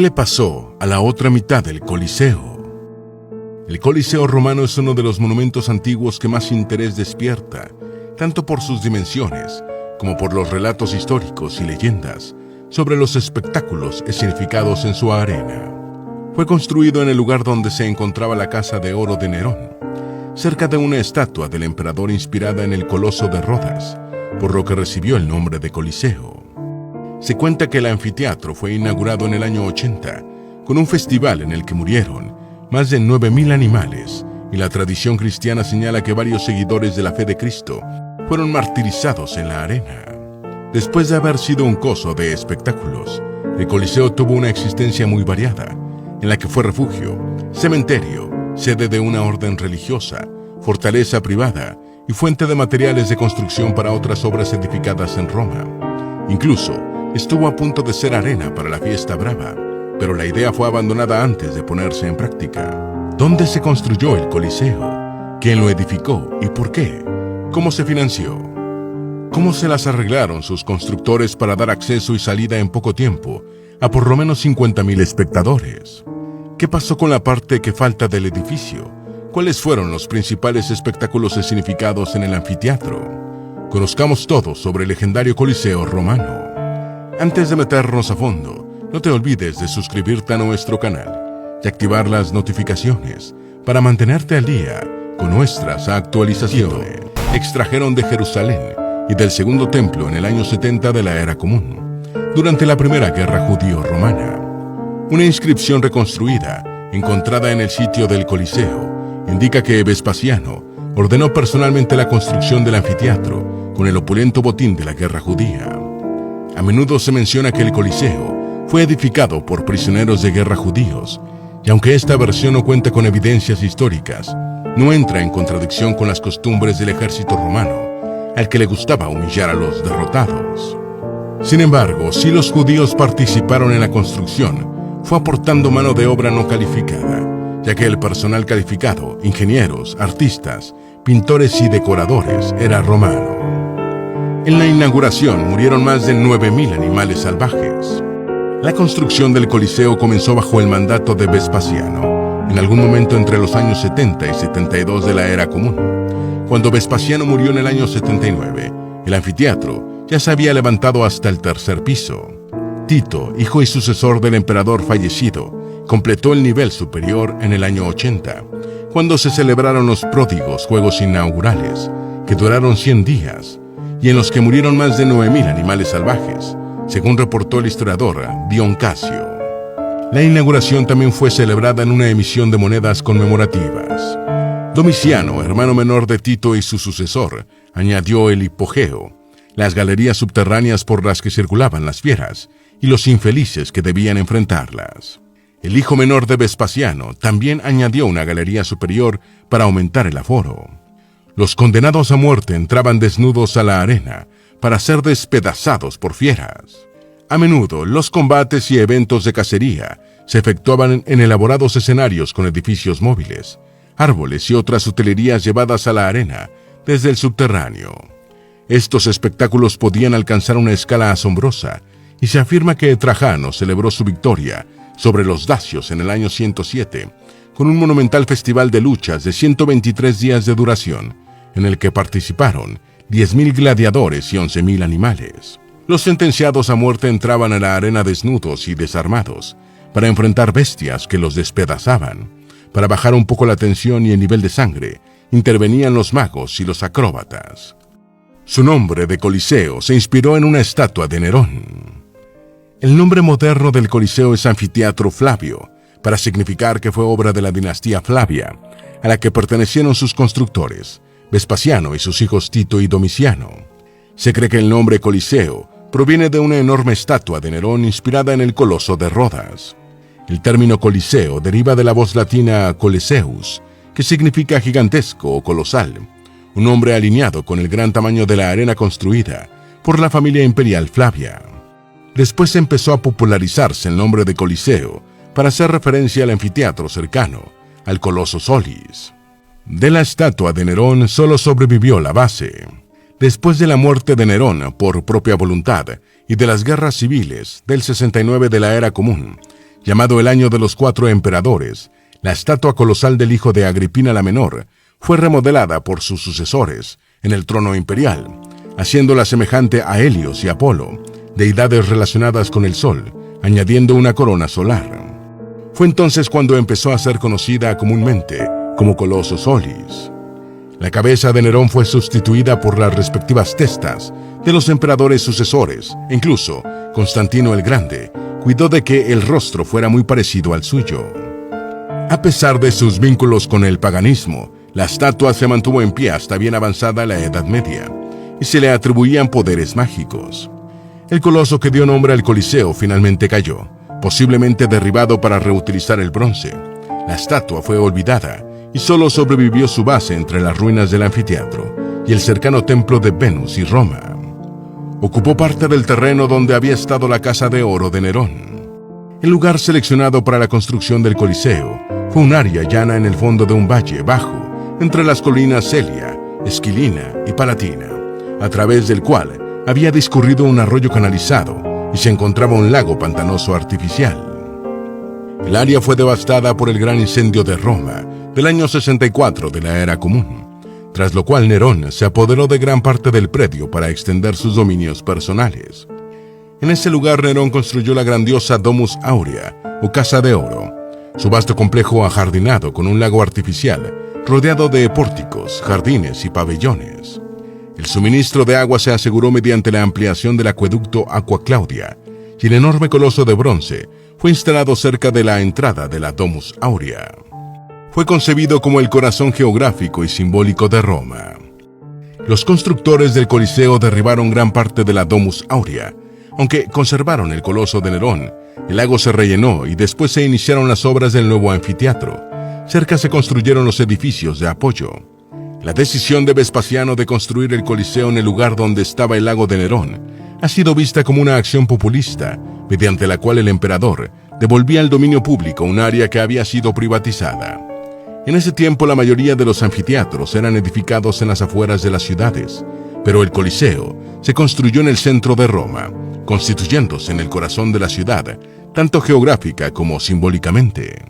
le pasó a la otra mitad del Coliseo? El Coliseo romano es uno de los monumentos antiguos que más interés despierta, tanto por sus dimensiones como por los relatos históricos y leyendas sobre los espectáculos escenificados en su arena. Fue construido en el lugar donde se encontraba la Casa de Oro de Nerón, cerca de una estatua del emperador inspirada en el Coloso de Rodas, por lo que recibió el nombre de Coliseo. Se cuenta que el anfiteatro fue inaugurado en el año 80, con un festival en el que murieron más de 9.000 animales, y la tradición cristiana señala que varios seguidores de la fe de Cristo fueron martirizados en la arena. Después de haber sido un coso de espectáculos, el Coliseo tuvo una existencia muy variada, en la que fue refugio, cementerio, sede de una orden religiosa, fortaleza privada y fuente de materiales de construcción para otras obras edificadas en Roma. Incluso estuvo a punto de ser arena para la fiesta brava, pero la idea fue abandonada antes de ponerse en práctica. ¿Dónde se construyó el Coliseo? ¿Quién lo edificó y por qué? ¿Cómo se financió? ¿Cómo se las arreglaron sus constructores para dar acceso y salida en poco tiempo a por lo menos 50.000 espectadores? ¿Qué pasó con la parte que falta del edificio? ¿Cuáles fueron los principales espectáculos escenificados en el anfiteatro? Conozcamos todo sobre el legendario Coliseo romano. Antes de meternos a fondo, no te olvides de suscribirte a nuestro canal y activar las notificaciones para mantenerte al día con nuestras actualizaciones. Extrajeron de Jerusalén y del Segundo Templo en el año 70 de la Era Común, durante la Primera Guerra Judío-Romana. Una inscripción reconstruida, encontrada en el sitio del Coliseo, indica que Vespasiano ordenó personalmente la construcción del anfiteatro con el opulento botín de la guerra judía. A menudo se menciona que el Coliseo fue edificado por prisioneros de guerra judíos, y aunque esta versión no cuenta con evidencias históricas, no entra en contradicción con las costumbres del ejército romano, al que le gustaba humillar a los derrotados. Sin embargo, si los judíos participaron en la construcción, fue aportando mano de obra no calificada, ya que el personal calificado, ingenieros, artistas, pintores y decoradores, era romano. En la inauguración murieron más de 9.000 animales salvajes. La construcción del Coliseo comenzó bajo el mandato de Vespasiano, en algún momento entre los años 70 y 72 de la Era Común. Cuando Vespasiano murió en el año 79, el anfiteatro ya se había levantado hasta el tercer piso. Tito, hijo y sucesor del emperador fallecido, completó el nivel superior en el año 80, cuando se celebraron los pródigos Juegos Inaugurales, que duraron 100 días, y en los que murieron más de 9.000 animales salvajes, según reportó el historiador Dion Casio. La inauguración también fue celebrada en una emisión de monedas conmemorativas. Domiciano, hermano menor de Tito y su sucesor, añadió el hipogeo, las galerías subterráneas por las que circulaban las fieras y los infelices que debían enfrentarlas. El hijo menor de Vespasiano también añadió una galería superior para aumentar el aforo. Los condenados a muerte entraban desnudos a la arena para ser despedazados por fieras. A menudo, los combates y eventos de cacería se efectuaban en elaborados escenarios con edificios móviles, árboles y otras utilerías llevadas a la arena desde el subterráneo. Estos espectáculos podían alcanzar una escala asombrosa, y se afirma que Trajano celebró su victoria sobre los dacios en el año 107 con un monumental festival de luchas de 123 días de duración, en el que participaron 10.000 gladiadores y 11.000 animales. Los sentenciados a muerte entraban a la arena desnudos y desarmados para enfrentar bestias que los despedazaban. Para bajar un poco la tensión y el nivel de sangre, intervenían los magos y los acróbatas. Su nombre de Coliseo se inspiró en una estatua de Nerón. El nombre moderno del Coliseo es Anfiteatro Flavio, para significar que fue obra de la dinastía Flavia, a la que pertenecieron sus constructores, Vespasiano y sus hijos Tito y Domiciano. Se cree que el nombre Coliseo proviene de una enorme estatua de Nerón inspirada en el Coloso de Rodas. El término Coliseo deriva de la voz latina Coliseus, que significa gigantesco o colosal, un nombre alineado con el gran tamaño de la arena construida por la familia imperial Flavia. Después empezó a popularizarse el nombre de Coliseo para hacer referencia al anfiteatro cercano, al Coloso Solis. De la estatua de Nerón solo sobrevivió la base. Después de la muerte de Nerón por propia voluntad y de las guerras civiles del 69 de la Era Común, llamado el Año de los 4 Emperadores, la estatua colosal del hijo de Agripina la Menor fue remodelada por sus sucesores en el trono imperial, haciéndola semejante a Helios y Apolo, deidades relacionadas con el Sol, añadiendo una corona solar. Fue entonces cuando empezó a ser conocida comúnmente como Colossus Solis. La cabeza de Nerón fue sustituida por las respectivas testas de los emperadores sucesores. Incluso Constantino el Grande cuidó de que el rostro fuera muy parecido al suyo. A pesar de sus vínculos con el paganismo, la estatua se mantuvo en pie hasta bien avanzada la Edad Media, y se le atribuían poderes mágicos. El coloso que dio nombre al Coliseo finalmente cayó, posiblemente derribado para reutilizar el bronce. La estatua fue olvidada y solo sobrevivió su base entre las ruinas del anfiteatro y el cercano templo de Venus y Roma. Ocupó parte del terreno donde había estado la Casa de Oro de Nerón. El lugar seleccionado para la construcción del Coliseo fue un área llana en el fondo de un valle bajo, entre las colinas Celia, Esquilina y Palatina, a través del cual había discurrido un arroyo canalizado y se encontraba un lago pantanoso artificial. El área fue devastada por el gran incendio de Roma del año 64 de la Era Común, tras lo cual Nerón se apoderó de gran parte del predio para extender sus dominios personales. En ese lugar Nerón construyó la grandiosa Domus Aurea, o Casa de Oro, su vasto complejo ajardinado con un lago artificial, rodeado de pórticos, jardines y pabellones. El suministro de agua se aseguró mediante la ampliación del acueducto Aqua Claudia, y el enorme coloso de bronce fue instalado cerca de la entrada de la Domus Aurea. Fue concebido como el corazón geográfico y simbólico de Roma. Los constructores del Coliseo derribaron gran parte de la Domus Aurea. Aunque conservaron el coloso de Nerón, el lago se rellenó y después se iniciaron las obras del nuevo anfiteatro. Cerca se construyeron los edificios de apoyo. La decisión de Vespasiano de construir el Coliseo en el lugar donde estaba el lago de Nerón ha sido vista como una acción populista, mediante la cual el emperador devolvía al dominio público un área que había sido privatizada. En ese tiempo la mayoría de los anfiteatros eran edificados en las afueras de las ciudades, pero el Coliseo se construyó en el centro de Roma, constituyéndose en el corazón de la ciudad, tanto geográfica como simbólicamente.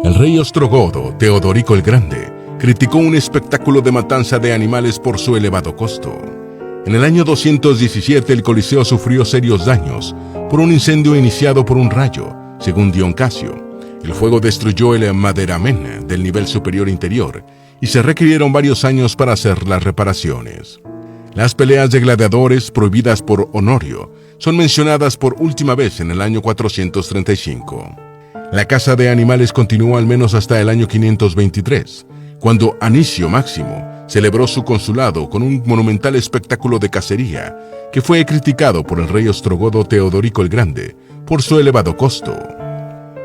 El rey ostrogodo, Teodorico el Grande, criticó un espectáculo de matanza de animales por su elevado costo. En el año 217 el Coliseo sufrió serios daños por un incendio iniciado por un rayo, según Dion Casio. El fuego destruyó el maderamen del nivel superior interior y se requirieron varios años para hacer las reparaciones. Las peleas de gladiadores prohibidas por Honorio son mencionadas por última vez en el año 435. La caza de animales continuó al menos hasta el año 523, cuando Anicio Máximo celebró su consulado con un monumental espectáculo de cacería que fue criticado por el rey ostrogodo Teodorico el Grande por su elevado costo.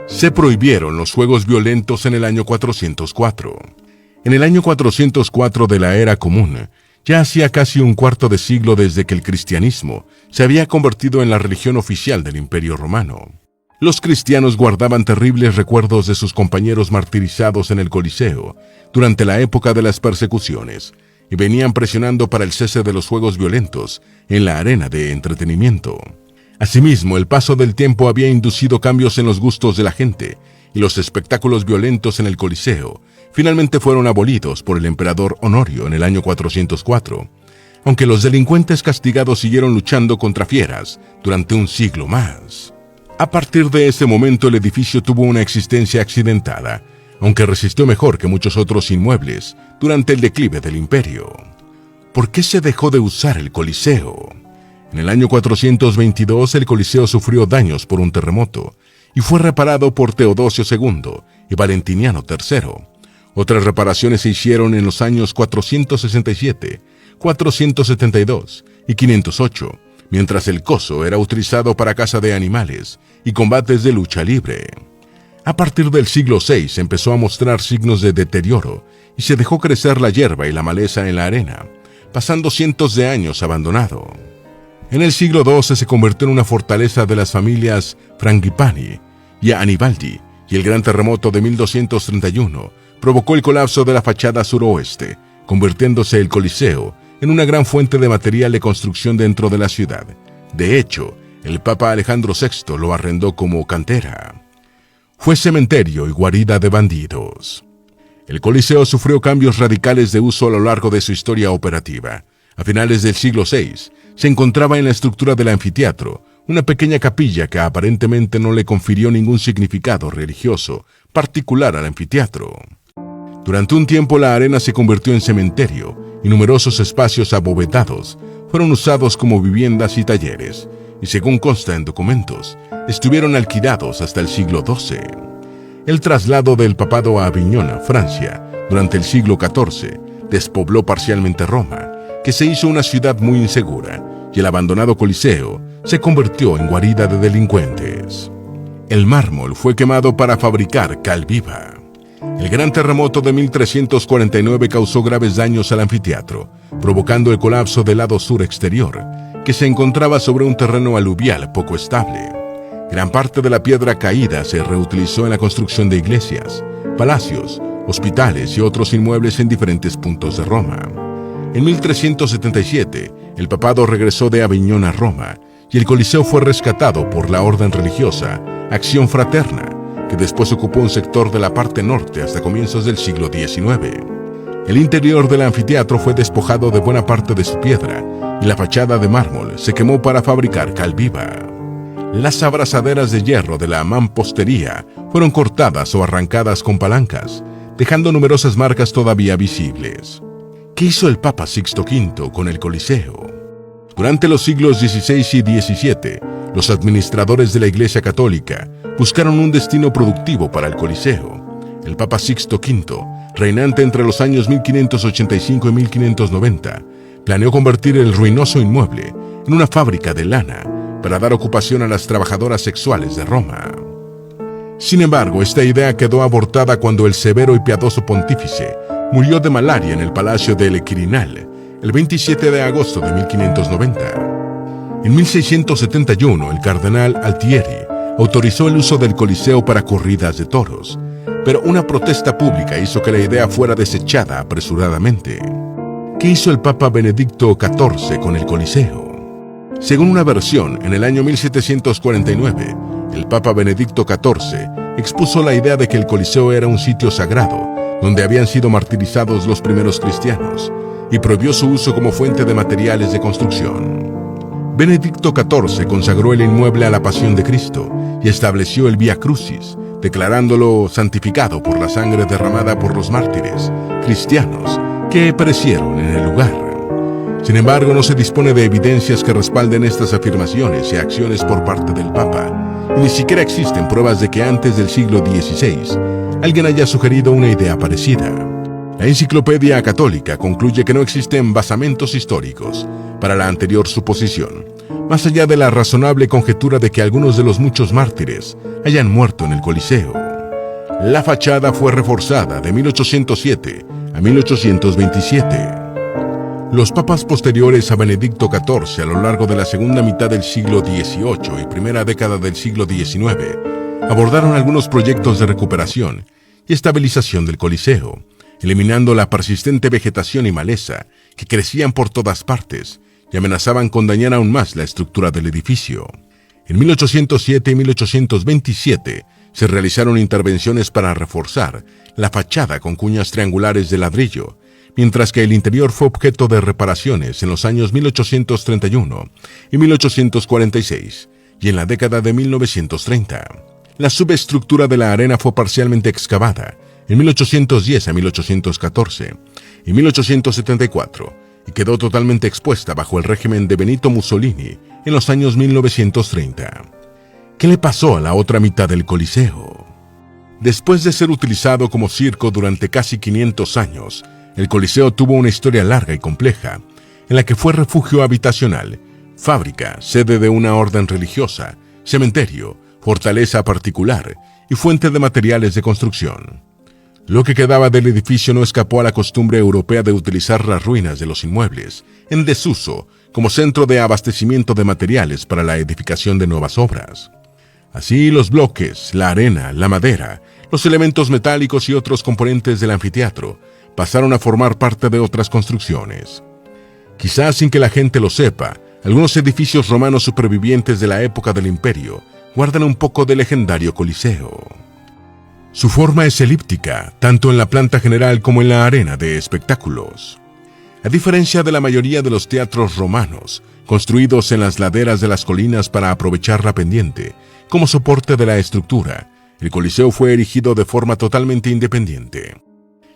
Se prohibieron los juegos violentos en el año 404. En el año 404 de la Era Común, ya hacía casi un cuarto de siglo desde que el cristianismo se había convertido en la religión oficial del Imperio Romano. Los cristianos guardaban terribles recuerdos de sus compañeros martirizados en el Coliseo durante la época de las persecuciones y venían presionando para el cese de los juegos violentos en la arena de entretenimiento. Asimismo, el paso del tiempo había inducido cambios en los gustos de la gente y los espectáculos violentos en el Coliseo finalmente fueron abolidos por el emperador Honorio en el año 404, aunque los delincuentes castigados siguieron luchando contra fieras durante un siglo más. A partir de ese momento el edificio tuvo una existencia accidentada, aunque resistió mejor que muchos otros inmuebles durante el declive del imperio. ¿Por qué se dejó de usar el Coliseo? En el año 422 el Coliseo sufrió daños por un terremoto y fue reparado por Teodosio II y Valentiniano III. Otras reparaciones se hicieron en los años 467, 472 y 508, mientras el coso era utilizado para caza de animales y combates de lucha libre. A partir del siglo VI empezó a mostrar signos de deterioro y se dejó crecer la hierba y la maleza en la arena, pasando cientos de años abandonado. En el siglo XII se convirtió en una fortaleza de las familias Frangipani y Anibaldi, y el gran terremoto de 1231 provocó el colapso de la fachada suroeste, convirtiéndose el Coliseo en una gran fuente de material de construcción dentro de la ciudad. De hecho, el Papa Alejandro VI lo arrendó como cantera. fue cementerio y guarida de bandidos. El Coliseo sufrió cambios radicales de uso a lo largo de su historia operativa. A finales del siglo VI, se encontraba en la estructura del anfiteatro una pequeña capilla que aparentemente no le confirió ningún significado religioso particular al anfiteatro. Durante un tiempo la arena se convirtió en cementerio y numerosos espacios abovedados fueron usados como viviendas y talleres, y según consta en documentos, estuvieron alquilados hasta el siglo XII. El traslado del papado a Aviñón, Francia, durante el siglo XIV, despobló parcialmente Roma, que se hizo una ciudad muy insegura, y el abandonado Coliseo se convirtió en guarida de delincuentes. El mármol fue quemado para fabricar cal viva. El gran terremoto de 1349 causó graves daños al anfiteatro, provocando el colapso del lado sur exterior, que se encontraba sobre un terreno aluvial poco estable. Gran parte de la piedra caída se reutilizó en la construcción de iglesias, palacios, hospitales y otros inmuebles en diferentes puntos de Roma. En 1377, el papado regresó de Aviñón a Roma y el Coliseo fue rescatado por la orden religiosa Acción Fraterna, que después ocupó un sector de la parte norte hasta comienzos del siglo XIX. El interior del anfiteatro fue despojado de buena parte de su piedra y la fachada de mármol se quemó para fabricar cal viva. Las abrazaderas de hierro de la mampostería fueron cortadas o arrancadas con palancas, dejando numerosas marcas todavía visibles. ¿Qué hizo el Papa Sixto V con el Coliseo? Durante los siglos XVI y XVII, los administradores de la Iglesia Católica buscaron un destino productivo para el Coliseo. El Papa Sixto V, reinante entre los años 1585 y 1590, planeó convertir el ruinoso inmueble en una fábrica de lana para dar ocupación a las trabajadoras sexuales de Roma. Sin embargo, esta idea quedó abortada cuando el severo y piadoso pontífice murió de malaria en el Palacio del Quirinal el 27 de agosto de 1590. En 1671, el cardenal Altieri autorizó el uso del Coliseo para corridas de toros, pero una protesta pública hizo que la idea fuera desechada apresuradamente. ¿Qué hizo el Papa Benedicto XIV con el Coliseo? Según una versión, en el año 1749, el Papa Benedicto XIV expuso la idea de que el Coliseo era un sitio sagrado, donde habían sido martirizados los primeros cristianos, y prohibió su uso como fuente de materiales de construcción. Benedicto XIV consagró el inmueble a la Pasión de Cristo y estableció el Vía Crucis, declarándolo santificado por la sangre derramada por los mártires cristianos que perecieron en el lugar. Sin embargo, no se dispone de evidencias que respalden estas afirmaciones y acciones por parte del Papa, y ni siquiera existen pruebas de que antes del siglo XVI alguien haya sugerido una idea parecida. La Enciclopedia Católica concluye que no existen basamentos históricos para la anterior suposición, más allá de la razonable conjetura de que algunos de los muchos mártires hayan muerto en el Coliseo. La fachada fue reforzada de 1807 a 1827. Los papas posteriores a Benedicto XIV a lo largo de la segunda mitad del siglo XVIII y primera década del siglo XIX abordaron algunos proyectos de recuperación y estabilización del Coliseo, eliminando la persistente vegetación y maleza que crecían por todas partes y amenazaban con dañar aún más la estructura del edificio. En 1807 y 1827 se realizaron intervenciones para reforzar la fachada con cuñas triangulares de ladrillo, mientras que el interior fue objeto de reparaciones en los años 1831 y 1846 y en la década de 1930. La subestructura de la arena fue parcialmente excavada en 1810 a 1814 y 1874 y quedó totalmente expuesta bajo el régimen de Benito Mussolini en los años 1930. ¿Qué le pasó a la otra mitad del Coliseo? Después de ser utilizado como circo durante casi 500 años, el Coliseo tuvo una historia larga y compleja, en la que fue refugio habitacional, fábrica, sede de una orden religiosa, cementerio, fortaleza particular y fuente de materiales de construcción. Lo que quedaba del edificio no escapó a la costumbre europea de utilizar las ruinas de los inmuebles, en desuso, como centro de abastecimiento de materiales para la edificación de nuevas obras. Así, los bloques, la arena, la madera, los elementos metálicos y otros componentes del anfiteatro pasaron a formar parte de otras construcciones. Quizás sin que la gente lo sepa, algunos edificios romanos supervivientes de la época del Imperio guardan un poco del legendario Coliseo. Su forma es elíptica, tanto en la planta general como en la arena de espectáculos. A diferencia de la mayoría de los teatros romanos, construidos en las laderas de las colinas para aprovechar la pendiente como soporte de la estructura, el Coliseo fue erigido de forma totalmente independiente.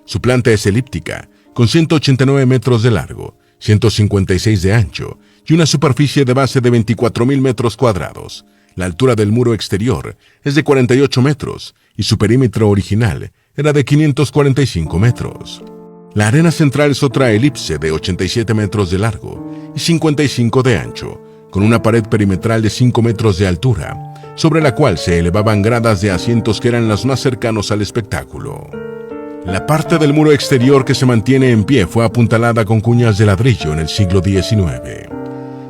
Su planta es elíptica, con 189 metros de largo, 156 de ancho y una superficie de base de 24.000 metros cuadrados. La altura del muro exterior es de 48 metros y su perímetro original era de 545 metros. La arena central es otra elipse de 87 metros de largo y 55 de ancho, con una pared perimetral de 5 metros de altura, sobre la cual se elevaban gradas de asientos que eran los más cercanos al espectáculo. La parte del muro exterior que se mantiene en pie fue apuntalada con cuñas de ladrillo en el siglo XIX.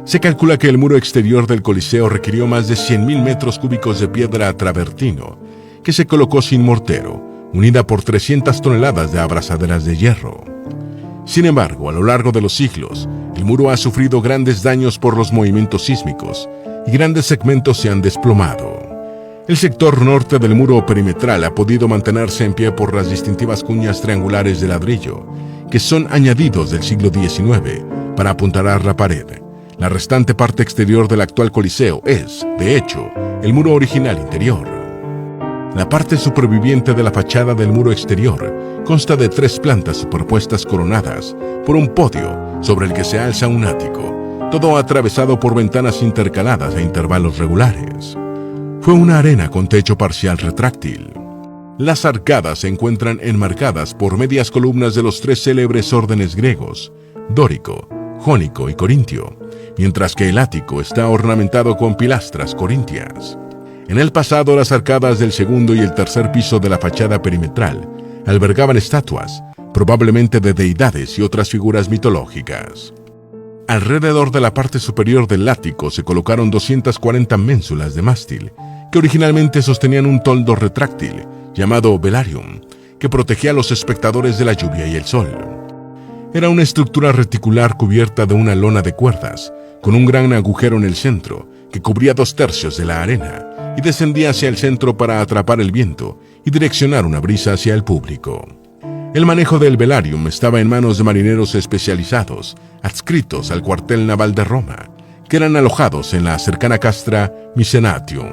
Se calcula que el muro exterior del Coliseo requirió más de 100.000 metros cúbicos de piedra travertino, que se colocó sin mortero, unida por 300 toneladas de abrazaderas de hierro. Sin embargo, a lo largo de los siglos, el muro ha sufrido grandes daños por los movimientos sísmicos y grandes segmentos se han desplomado. El sector norte del muro perimetral ha podido mantenerse en pie por las distintivas cuñas triangulares de ladrillo, que son añadidos del siglo XIX para apuntalar la pared. La restante parte exterior del actual Coliseo es, de hecho, el muro original interior. La parte superviviente de la fachada del muro exterior consta de 3 plantas superpuestas coronadas por un podio sobre el que se alza un ático, todo atravesado por ventanas intercaladas a intervalos regulares. Fue una arena con techo parcial retráctil. Las arcadas se encuentran enmarcadas por medias columnas de los 3 célebres órdenes griegos, dórico, jónico y corintio, mientras que el ático está ornamentado con pilastras corintias. En el pasado, las arcadas del segundo y el tercer piso de la fachada perimetral albergaban estatuas, probablemente de deidades y otras figuras mitológicas. Alrededor de la parte superior del ático se colocaron 240 ménsulas de mástil, que originalmente sostenían un toldo retráctil, llamado velarium, que protegía a los espectadores de la lluvia y el sol. Era una estructura reticular cubierta de una lona de cuerdas, con un gran agujero en el centro, que cubría 2/3 de la arena, y descendía hacia el centro para atrapar el viento y direccionar una brisa hacia el público. El manejo del velarium estaba en manos de marineros especializados, adscritos al cuartel naval de Roma, que eran alojados en la cercana castra Misenatium.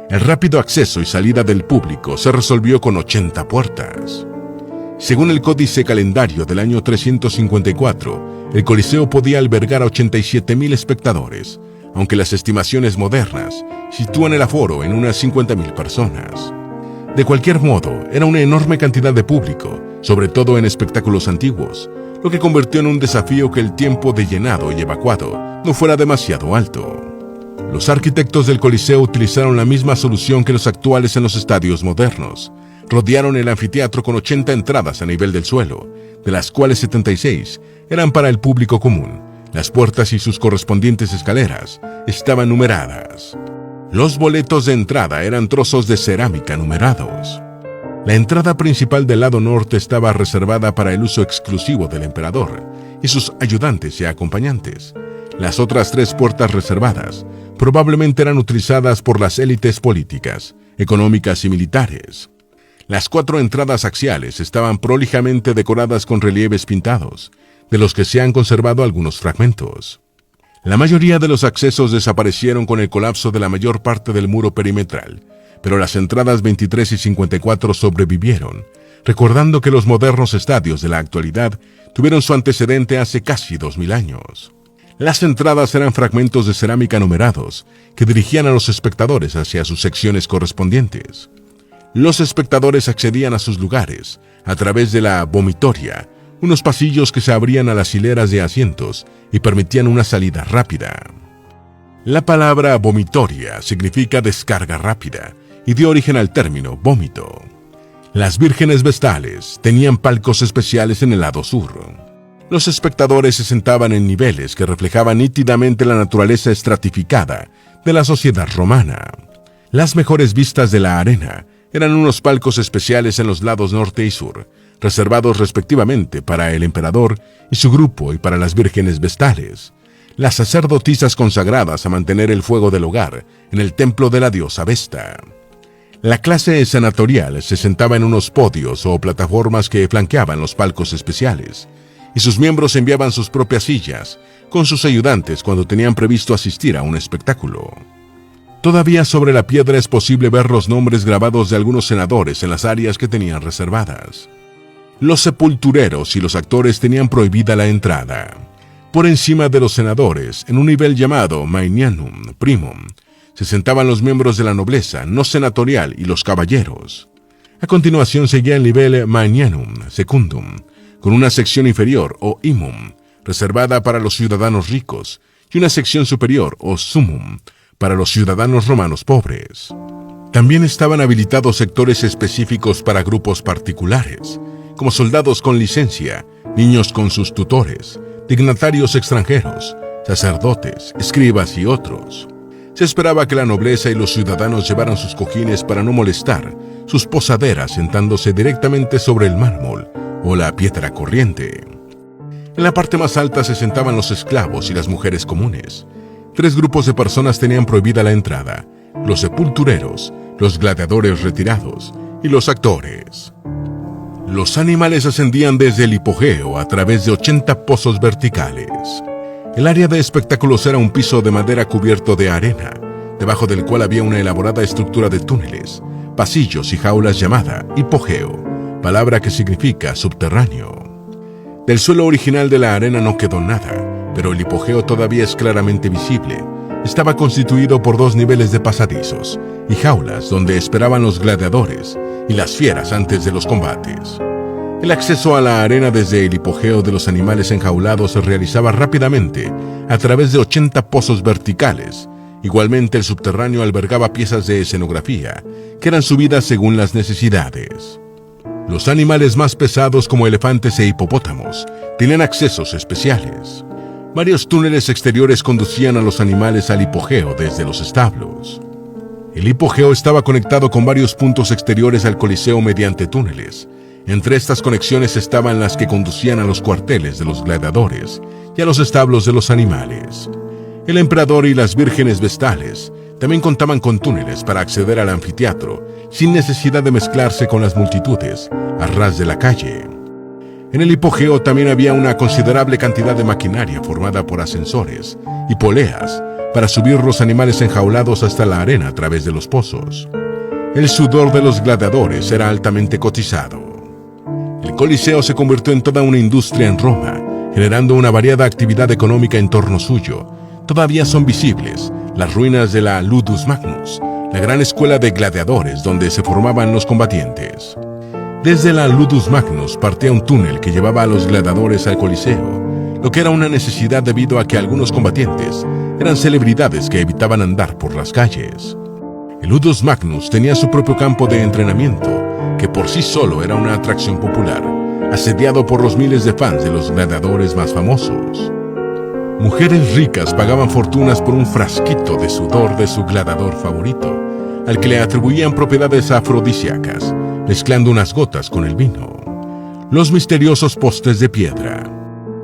El rápido acceso y salida del público se resolvió con 80 puertas. Según el Códice Calendario del año 354, el Coliseo podía albergar a 87.000 espectadores, aunque las estimaciones modernas sitúan el aforo en unas 50.000 personas. De cualquier modo, era una enorme cantidad de público, sobre todo en espectáculos antiguos, lo que convirtió en un desafío que el tiempo de llenado y evacuado no fuera demasiado alto. Los arquitectos del Coliseo utilizaron la misma solución que los actuales en los estadios modernos. Rodearon el anfiteatro con 80 entradas a nivel del suelo, de las cuales 76 eran para el público común. Las puertas y sus correspondientes escaleras estaban numeradas. Los boletos de entrada eran trozos de cerámica numerados. La entrada principal del lado norte estaba reservada para el uso exclusivo del emperador y sus ayudantes y acompañantes. Las otras 3 puertas reservadas probablemente eran utilizadas por las élites políticas, económicas y militares. Las 4 entradas axiales estaban prolijamente decoradas con relieves pintados, de los que se han conservado algunos fragmentos. La mayoría de los accesos desaparecieron con el colapso de la mayor parte del muro perimetral, pero las entradas 23 y 54 sobrevivieron, recordando que los modernos estadios de la actualidad tuvieron su antecedente hace casi 2000 años. Las entradas eran fragmentos de cerámica numerados que dirigían a los espectadores hacia sus secciones correspondientes. Los espectadores accedían a sus lugares a través de la vomitoria, unos pasillos que se abrían a las hileras de asientos y permitían una salida rápida. La palabra vomitoria significa descarga rápida y dio origen al término vómito. Las vírgenes vestales tenían palcos especiales en el lado sur. Los espectadores se sentaban en niveles que reflejaban nítidamente la naturaleza estratificada de la sociedad romana. Las mejores vistas de la arena eran unos palcos especiales en los lados norte y sur, reservados respectivamente para el emperador y su grupo y para las vírgenes vestales, las sacerdotisas consagradas a mantener el fuego del hogar en el templo de la diosa Vesta. La clase senatorial se sentaba en unos podios o plataformas que flanqueaban los palcos especiales, y sus miembros enviaban sus propias sillas con sus ayudantes cuando tenían previsto asistir a un espectáculo. Todavía sobre la piedra es posible ver los nombres grabados de algunos senadores en las áreas que tenían reservadas. Los sepultureros y los actores tenían prohibida la entrada. Por encima de los senadores, en un nivel llamado Mainianum Primum, se sentaban los miembros de la nobleza no senatorial y los caballeros. A continuación seguía el nivel Mainianum Secundum, con una sección inferior o Imum, reservada para los ciudadanos ricos, y una sección superior o Summum, para los ciudadanos romanos pobres. También estaban habilitados sectores específicos para grupos particulares, como soldados con licencia, niños con sus tutores, dignatarios extranjeros, sacerdotes, escribas y otros. Se esperaba que la nobleza y los ciudadanos llevaran sus cojines para no molestar, sus posaderas sentándose directamente sobre el mármol o la piedra corriente. En la parte más alta se sentaban los esclavos y las mujeres comunes. 3 grupos de personas tenían prohibida la entrada: los sepultureros, los gladiadores retirados y los actores. Los animales ascendían desde el hipogeo a través de 80 pozos verticales. El área de espectáculos era un piso de madera cubierto de arena, debajo del cual había una elaborada estructura de túneles, pasillos y jaulas llamada hipogeo, palabra que significa subterráneo. Del suelo original de la arena no quedó nada, pero el hipogeo todavía es claramente visible. Estaba constituido por 2 niveles de pasadizos y jaulas donde esperaban los gladiadores y las fieras antes de los combates. El acceso a la arena desde el hipogeo de los animales enjaulados se realizaba rápidamente a través de 80 pozos verticales. Igualmente, el subterráneo albergaba piezas de escenografía que eran subidas según las necesidades. Los animales más pesados, como elefantes e hipopótamos, tenían accesos especiales. Varios túneles exteriores conducían a los animales al hipogeo desde los establos. El hipogeo estaba conectado con varios puntos exteriores al coliseo mediante túneles. Entre estas conexiones estaban las que conducían a los cuarteles de los gladiadores y a los establos de los animales. El emperador y las vírgenes vestales también contaban con túneles para acceder al anfiteatro, sin necesidad de mezclarse con las multitudes a ras de la calle. En el hipogeo también había una considerable cantidad de maquinaria formada por ascensores y poleas para subir los animales enjaulados hasta la arena a través de los pozos. El sudor de los gladiadores era altamente cotizado. El Coliseo se convirtió en toda una industria en Roma, generando una variada actividad económica en torno suyo. Todavía son visibles las ruinas de la Ludus Magnus, la gran escuela de gladiadores donde se formaban los combatientes. Desde la Ludus Magnus partía un túnel que llevaba a los gladiadores al Coliseo, lo que era una necesidad debido a que algunos combatientes eran celebridades que evitaban andar por las calles. El Ludus Magnus tenía su propio campo de entrenamiento, que por sí solo era una atracción popular, asediado por los miles de fans de los gladiadores más famosos. Mujeres ricas pagaban fortunas por un frasquito de sudor de su gladiador favorito, al que le atribuían propiedades afrodisíacas, mezclando unas gotas con el vino. Los misteriosos postes de piedra.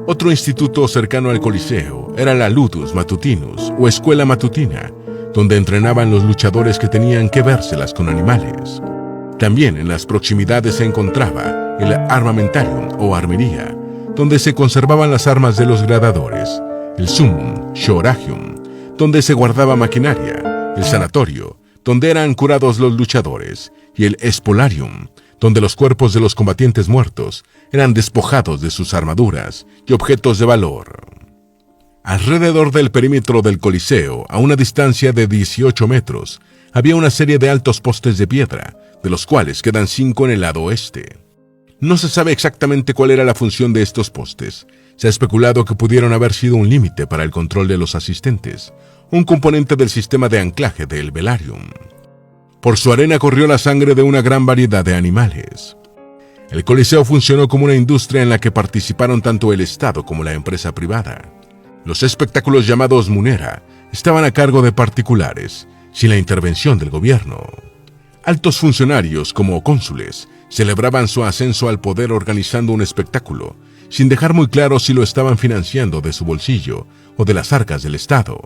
Otro instituto cercano al Coliseo era la Ludus Matutinus, o escuela matutina, donde entrenaban los luchadores que tenían que vérselas con animales. También en las proximidades se encontraba el Armamentarium, o armería, donde se conservaban las armas de los gladiadores, el Summum Shoragium, donde se guardaba maquinaria, el Sanatorio, donde eran curados los luchadores, y el Spolarium, donde los cuerpos de los combatientes muertos eran despojados de sus armaduras y objetos de valor. Alrededor del perímetro del Coliseo, a una distancia de 18 metros, había una serie de altos postes de piedra, de los cuales quedan 5 en el lado oeste. No se sabe exactamente cuál era la función de estos postes. Se ha especulado que pudieron haber sido un límite para el control de los asistentes, un componente del sistema de anclaje del velarium. Por su arena corrió la sangre de una gran variedad de animales. El Coliseo funcionó como una industria en la que participaron tanto el Estado como la empresa privada. Los espectáculos llamados munera estaban a cargo de particulares, sin la intervención del gobierno. Altos funcionarios, como cónsules, celebraban su ascenso al poder organizando un espectáculo, sin dejar muy claro si lo estaban financiando de su bolsillo o de las arcas del Estado.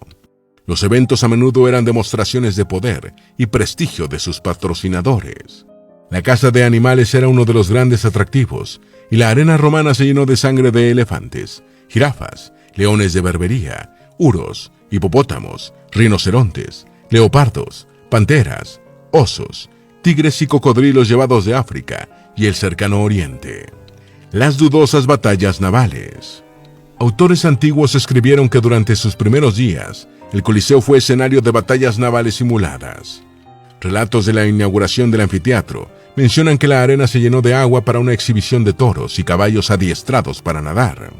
Los eventos a menudo eran demostraciones de poder y prestigio de sus patrocinadores. La caza de animales era uno de los grandes atractivos, y la arena romana se llenó de sangre de elefantes, jirafas, leones de Berbería, uros, hipopótamos, rinocerontes, leopardos, panteras, osos, tigres y cocodrilos llevados de África y el cercano Oriente. Las dudosas batallas navales. Autores antiguos escribieron que durante sus primeros días, el Coliseo fue escenario de batallas navales simuladas. Relatos de la inauguración del anfiteatro mencionan que la arena se llenó de agua para una exhibición de toros y caballos adiestrados para nadar.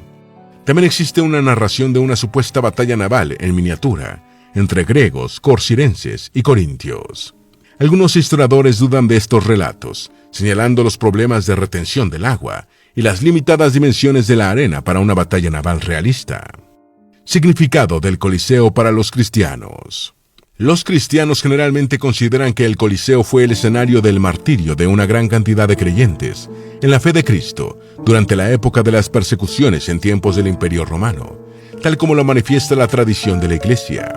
También existe una narración de una supuesta batalla naval en miniatura entre griegos, corcirenses y corintios. Algunos historiadores dudan de estos relatos, señalando los problemas de retención del agua y las limitadas dimensiones de la arena para una batalla naval realista. Significado del Coliseo para los cristianos. Los cristianos generalmente consideran que el Coliseo fue el escenario del martirio de una gran cantidad de creyentes en la fe de Cristo durante la época de las persecuciones en tiempos del Imperio Romano, tal como lo manifiesta la tradición de la Iglesia.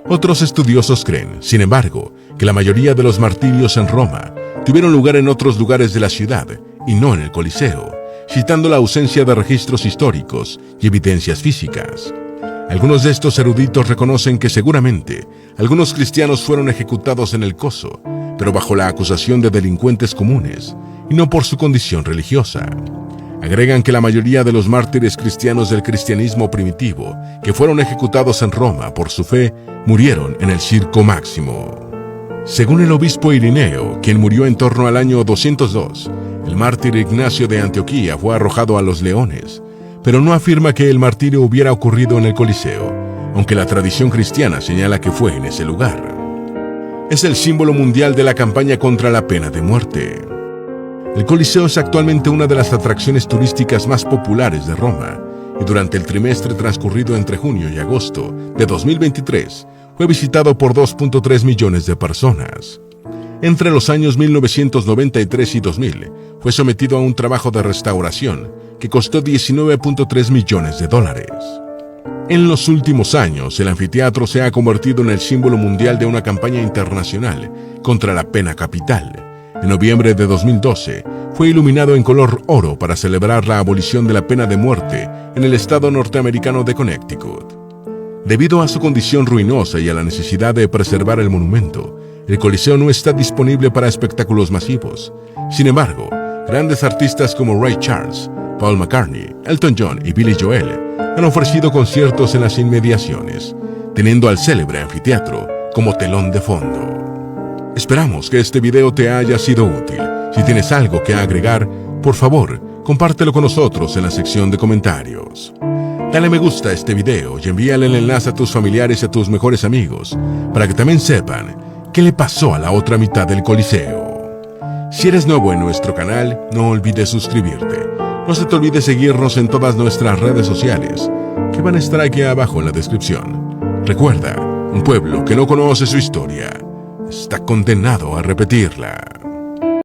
Otros estudiosos creen, sin embargo, que la mayoría de los martirios en Roma tuvieron lugar en otros lugares de la ciudad y no en el Coliseo, citando la ausencia de registros históricos y evidencias físicas. Algunos de estos eruditos reconocen que seguramente algunos cristianos fueron ejecutados en el Coso, pero bajo la acusación de delincuentes comunes y no por su condición religiosa. Agregan que la mayoría de los mártires cristianos del cristianismo primitivo que fueron ejecutados en Roma por su fe murieron en el Circo Máximo. Según el obispo Irineo, quien murió en torno al año 202, el mártir Ignacio de Antioquía fue arrojado a los leones, pero no afirma que el martirio hubiera ocurrido en el Coliseo, aunque la tradición cristiana señala que fue en ese lugar. Es el símbolo mundial de la campaña contra la pena de muerte. El Coliseo es actualmente una de las atracciones turísticas más populares de Roma, y durante el trimestre transcurrido entre junio y agosto de 2023, fue visitado por 2.3 millones de personas. Entre los años 1993 y 2000, fue sometido a un trabajo de restauración que costó 19.3 millones de dólares. En los últimos años, el anfiteatro se ha convertido en el símbolo mundial de una campaña internacional contra la pena capital. En noviembre de 2012, fue iluminado en color oro para celebrar la abolición de la pena de muerte en el estado norteamericano de Connecticut. Debido a su condición ruinosa y a la necesidad de preservar el monumento, el Coliseo no está disponible para espectáculos masivos. Sin embargo, grandes artistas como Ray Charles, Paul McCartney, Elton John y Billy Joel han ofrecido conciertos en las inmediaciones, teniendo al célebre anfiteatro como telón de fondo. Esperamos que este video te haya sido útil. Si tienes algo que agregar, por favor, compártelo con nosotros en la sección de comentarios. Dale me gusta a este video y envíale el enlace a tus familiares y a tus mejores amigos para que también sepan qué le pasó a la otra mitad del Coliseo. Si eres nuevo en nuestro canal, no olvides suscribirte. No se te olvide seguirnos en todas nuestras redes sociales, que van a estar aquí abajo en la descripción. Recuerda, un pueblo que no conoce su historia está condenado a repetirla.